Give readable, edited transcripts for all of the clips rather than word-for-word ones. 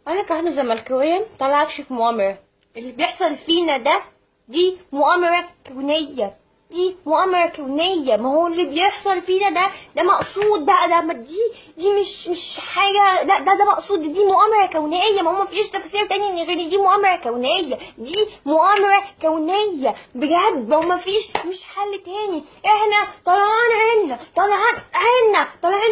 انا كواحده زملكاويه طالعه اكشف مؤامره. اللي بيحصل فينا ده دي مؤامره كونيه. دي مؤامره كونيه. ما هو اللي بيحصل فينا ده مقصود بقى. ده ما دي مش حاجه. لا، ده مقصود. دي مؤامره كونيه. ما هو مفيش تفسير تاني غير دي مؤامره كونيه. دي مؤامره كونيه بجد. ما هو مفيش مش حل تاني. احنا طالعين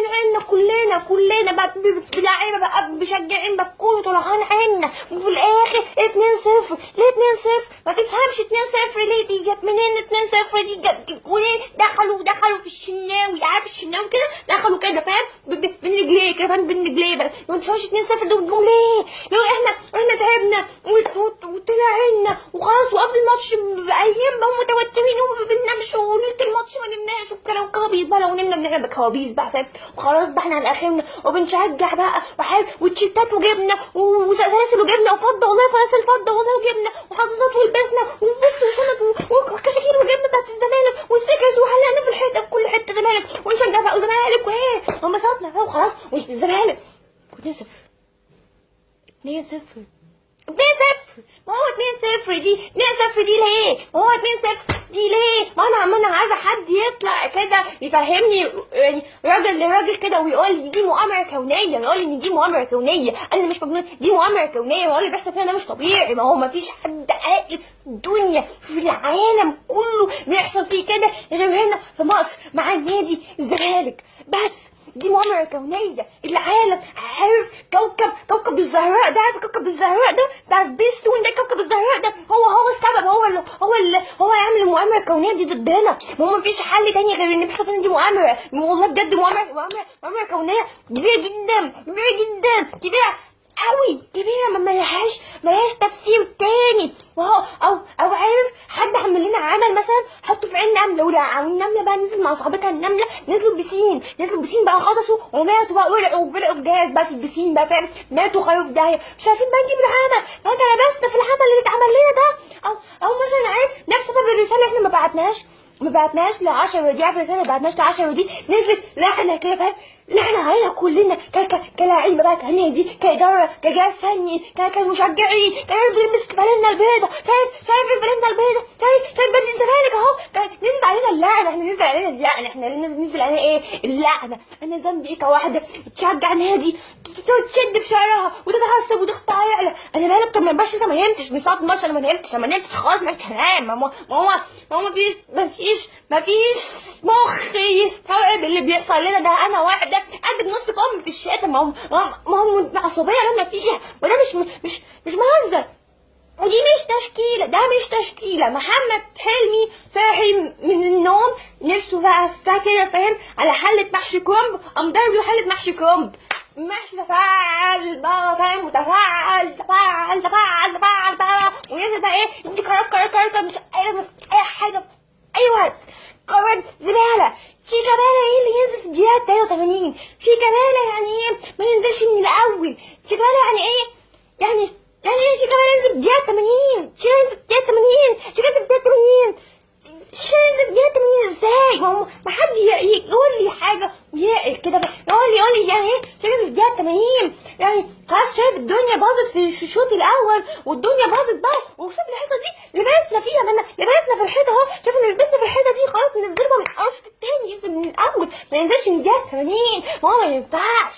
عنا كلنا بقى بلعيبه بقى بشجعين بقى كله طالعين عنا. وفي الاخر 2-0. ليه 2-0؟ ما تفهمش 2-0 ليه. دي جت منين 2-0 دي؟ جت وليه دخلوا في الشناوي. عارف الشناوي كده؟ دخلوا كده فاهم بين رجليه كده. فاهم بين رجليه بقى. ما تشوفش 2-0 دول جم ليه؟ لو احنا تعبنا وطلع عنا وخلاص. وقبل الماتش بايام بقى متوترين وما بننامش. وليله الماتش ما نمناش والكلام كوابيس بقى. لو نمنا بنعمل كوابيس بقى فاهم. وخلاص بقى احنا على اخرنا وبنشجع بقى وتيشيرتات وجبنا وسلاسل وجبنا وفضه. والله سلاسل فضه والله وجبنا وحظاظات ولبسنا وبص وشنط وكشاكيل وجبنا بتاعت الزمالك والسكرز وحلقنا في الحيطه في كل حته زمالك ونشجع بقى وزمالك وايه وانبسطنا بقى وخلاص. والزمالك 2-0 2-0 2-0. ما هو 2-0 دي 2-0 دي ليه؟ ما هو 2-0 دي ليه؟ ما انا عايزه حد يطلع كده يفهمني يعني راجل لراجل كده ويقول لي دي مؤامره كونيه. يقول لي ان دي مؤامره كونيه. انا مش مجنون. دي مؤامره كونيه. ويقول لي بيحصل فينا ده مش طبيعي. ما هو ما فيش حد عاقل في الدنيا في العالم كله بيحصل فيه كده غير هنا في مصر مع النادي الزمالك بس. دي مؤامرة كونية. العالم عارف كوكب الزهراء ده. عارف كوكب الزهراء ده بتاع سبيستون ده؟ كوكب الزهراء ده هو السبب. هو يعمل المؤامرة الكونية دي ضدنا. ما هو مفيش حل تاني غير ان بيحصل دي مؤامرة. والله بجد مؤامرة كونية كبيرة جدا كبيرة قوي كبيره. ما ملهاش تفسير تاني. وهو او عارف حد عمل لنا عمل مثلا حطه في عين نمله. والنمله بقى نزل مع صاحبتها النمله. نزلوا البسين بقى غطسوا وماتوا بقى. ولعوا في جهاز بقى في البسين بقى فاهم. ماتوا خلوا في داهيه. مش عارفين بقى نجيب العمل. فانت لبسنا في العمل اللي اتعمل لنا ده. او مثلا عارف نفس سبب الرساله احنا ما بعتناش ل10 دي. عارف الرساله ما بعتناش ل10 دي نزلت لعنه كده فاهم. لعنه علينا كلنا كلاعيبه بقى كنادي كاداره كجهاز فني كمشجعين. كناس بنلبس فانلة البيضه. شايف الفانلة البيضه. شايف بدي الزمالك اهو. نزل علينا اللعنه. احنا نزل علينا اللعنه. احنا نزل علينا ايه اللعنه. انا ذنبي ايه كواحده تشجع نادي تشد في شعرها وتتعصب وتقطع يعلى؟ انا مالك؟ طب ما ينبقاش انت ما نمتش من ساعه الماتش. انا ما نمتش خلاص. ما هنام. ما هو مفيش مخ يستوعب اللي بيحصل لنا ده. انا واحده قد نص كم في الشتاء. ما هو العصبيه اللي انا فيها. وده مش مهزر. ودي مش تشكيله. محمد حلمي صاحي من النوم نفسه بقى كده فاهم على حله محشي كرنب. قام ضارب له حله محشي كرنب. محشي تفاعل بقى فاهم. تفاعل بقى. وينزل بقى ايه يدي كرات مش اي حاجه في اي وقت. قرار زباله. شيكابالا ايه اللي ينزل في الدقيقه 83؟ شيكابالا يعني ايه ما ينزلش من الاول؟ شيكابالا يعني ايه ايه شيكابالا ينزل في الدقيقه 80؟ شيكابالا ينزل في الدقيقه 80؟ شيكابالا ينزل في الدقيقه 80؟ شيكابالا ينزل في الدقيقه 80 ازاي؟ ما حد يقول لي حاجه ويعقل كده بقى. يقول لي يعني ايه شيكابالا في الدقيقه 80؟ يعني خلاص شايف الدنيا باظت في الشوط الاول والدنيا باظت بقى. وشوف الحيطه دي لبسنا فيها. لبسنا في الحيطه اهو. شوف ان لبسنا في الحيطه دي خلاص ننزلها من الشوط الثاني. ينزل من الاول ما ينزلش من الدقيقه 80. ما ينفعش.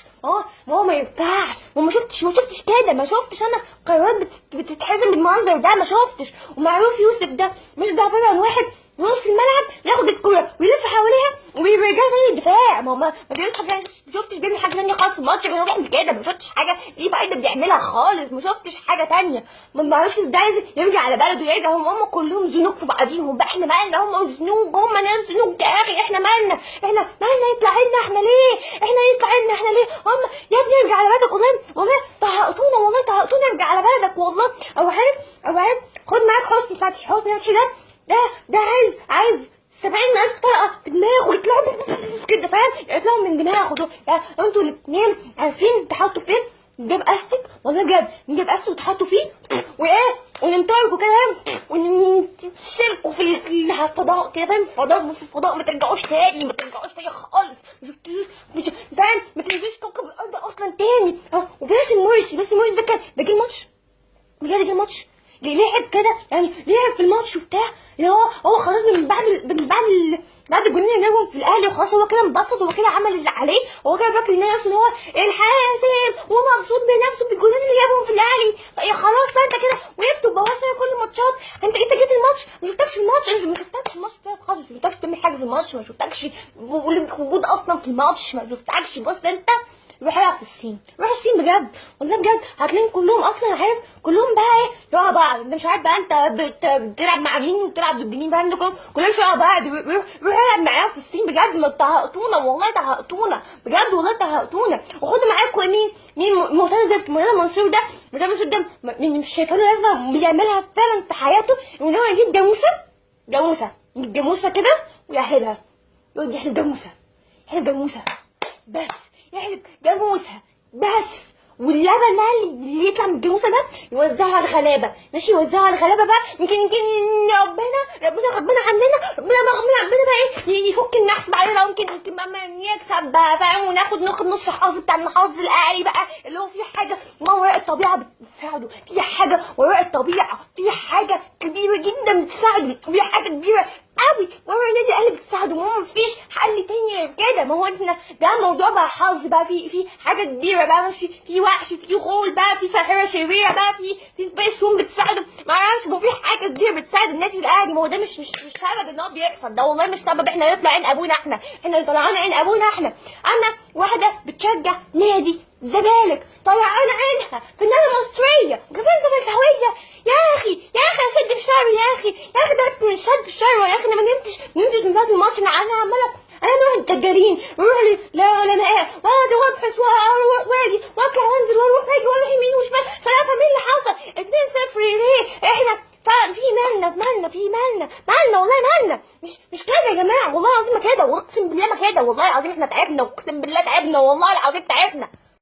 ما ينفعش. ما شفتش كده. ما شفتش انا قرارات بتتحزم بالمنظر ده. ما شفتش. ومعروف يوسف ده مش ده عباره عن واحد نص الملعب ياخد الكوره ويلف حواليها ويرجع تاني الدفاع. ما بيعملش حاجه. ما شفتش بيعمل حاجه ثانيه خالص في الماتش غير بيعمل كده. ما شفتش حاجه ليه فايده بيعملها خالص. ما شفتش حاجه ثانيه. ما اعرفش ازاي عايز يرجع على بلده. يرجع هم كلهم زنوج في بعضيهم بقى. احنا مالنا؟ هم زنوج. هم ناس زنوج يا اخي. احنا مالنا يطلع لنا احنا ليه؟ هم يا ابني ارجع على بلدك. والله طهقتونا ارجع على بلدك والله. او عارف خد معاك حسني فتحي. ده عايز 70,000 طلقه في دماغه يطلعوا كده فاهم. يطلعوا من دماغه دول. انتوا الاثنين عارفين تحطوا فين؟ استك والله بجد، نجيب استك وتحطوا فيه وايه وننطلقوا كده ونسلكوا في الفضاء كده، فاهم؟ في الفضاء ما ترجعوش تاني، ما ترجعوش تاني خالص، ما شفتوش فاهم؟ ما تنزلوش كوكب الارض اصلا تاني. وباسم مرسي، باسم مرسي ده جه الماتش بجد، جه الماتش لعب كده يعني، لعب في الماتش وبتاع، اللي هو خلاص بعد الجنين اللي جابهم في الاهلي وخلاص، هو كده انبسط، هو كده عمل اللي عليه، هو كده فاكر الناس ان هو الحاسم ومبسوط بنفسه بالجنين اللي جابهم في الاهلي. يا خلاص بقى انت كده وقفت وبوظت كل الماتشات. انت جيت الماتش ما شفتكش الماتش، انا ما شفتكش الماتش بتاعك خالص، ما شفتكش تعمل حاجه في الماتش، ما شفتكش وجود اصلا في الماتش، ما شفتكش. بص انت روح العب في الصين، روح الصين بجد والله بجد، هتلاقيهم كلهم اصلا عارف، كلهم بقى ايه شبه بعض. انت مش عارف بقى انت بتلعب مع مين وبتلعب ضد مين بقى، انتوا كلهم شبه بعض. روح العب معاهم في الصين بجد، ما تهقطونا والله، تهقطونا بجد والله، تهقطونا. وخدوا معاكم مين معتز منصور ده، مش شايفه له لازمه بيعملها فعلا في حياته، ان هو يجيب جاموسه كده ويحلبها، يقعد يحلب جاموسه بس، يحلب جاموسه بس، واللبن بقى اللي يطلع من الجاموسه ده يوزعه على الغلابه، ماشي، يوزعه على الغلابه بقى، يمكن ربنا بقى ايه يفك النحس بعدين، يمكن بقى يكسب بقى، فاهم؟ وناخد نص حظ بتاع المحافظ الاهلي بقى، اللي هو في حاجه ما وراء الطبيعه بتساعده، في حاجه وراء الطبيعه، في حاجه كبيره جدا بتساعده، في حاجه كبيره قوي ورا النادي الاهلي بتساعده، ما مفيش حل تاني غير كده. ما هو احنا ده موضوع بقى حظ بقى، في حاجه كبيره بقى، مش في وحش، في غول بقى، في ساحره شريره بقى، في سبيس تون بتساعده، ما اعرفش، ما في حاجه كبيره بتساعد النادي الاهلي. ما هو ده مش سبب ان هو بيحصل، ده والله مش سبب، احنا نطلع عين ابونا، احنا اللي طلعنا عين ابونا احنا. انا واحده بتشجع نادي الزمالك طلعان عينها فنانه مصريه وكمان زملكاويه، يا اخي اشد في شعري، يا اخي ده من شد في شعري، يا اخي انا ما نمتش من بعد الماتش، انا عماله اروح للتجارين واروح للعلماء واقعد وابحث واروح واجي واطلع وانزل واروح واجي واروح يمين وشمال، فانا افهم ايه اللي حصل. 2-0 ليه؟ احنا في مالنا والله، مالنا مش كده يا جماعه، والله العظيم ما كده، واقسم بالله ما كده، والله العظيم احنا تعبنا، اقسم بالله تعبنا، والله العظيم تعبنا.